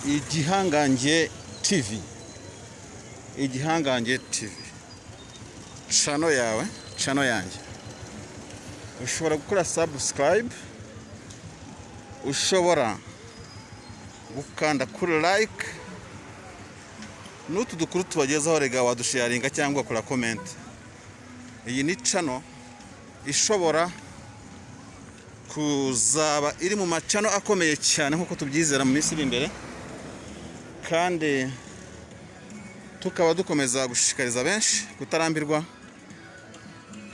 Igihangange TV. Igihangange TV. Channel yawe, channel yanjye. Ushobora gukora subscribe. Ushobora gukanda kuri like. N'utu dukuru tubagezaho rega wadusharinga cyangwa kora comment. Iyi ni channel ishobora kuzaba iri mu macano akomeye cyane nkuko tubyizera mu minsi iri imbere, kandi tukaba dukomeza gushishikariza benshi kutarambirwa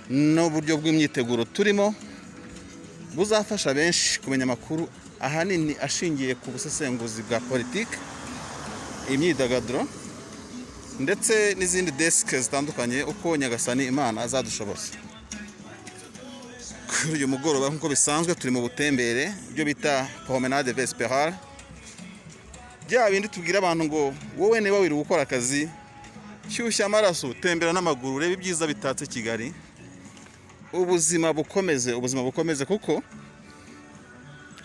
n'uburyo bw'imyiteguro turimo buzafasha benshi kumenya amakuru ahanini ashingiye ku busesenguzi bwa politiki, imyidagaduro ndetse n'izindi desk zitandukanye uko Nyagasani Imana azadushoboza. Kuri uyu mugoroba nk'uko bisanzwe turi mu butembere ibyo bita promenade vespérale, bya bindi tubwira abantu ngo wowe niba wiri gukora akazi cyushya amaraso, tembera n'amaguru, reba ibyiza bitatse Kigali, ubuzima bukomeze kuko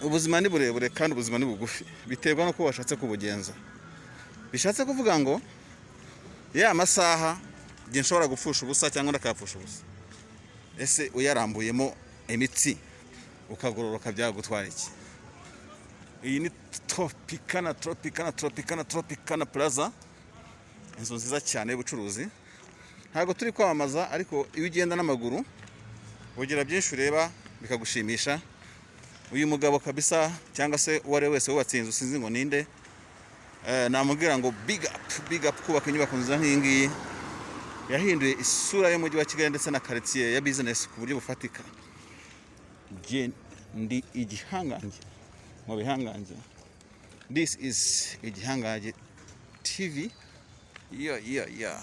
ubuzima ni burebure kandi ubuzima ni bugufi, biterwa no ko washatse kubugenza. Bishatse kuvuga ngo ya masaha nge nshobora gupfusha ubusa cyangwa ndakapfusha ubusa, ese uyarambuyemo imitsi ukagororoka byagutwara iki? Iyi ni Tropicana Plaza, inzu nziza cyane y'ubucuruzi. Ntabwo turi kwamamaza, ariko iyo ugenda n'amaguru ugira byinshi ureba bikagushimisha. Uyu mugabo kabisa cyangwa se uwari wese wubatse inzu sinzi ngo ninde, namubwira ngo big up kubaka inyubako nziza nk'iyi ngiyi. Yahinduye isura y'umujyi wa Kigali ndetse na quartier ya business ku buryo bufatika. Ndi igihangange mu bihangange. This is Igihangange TV. Yeah.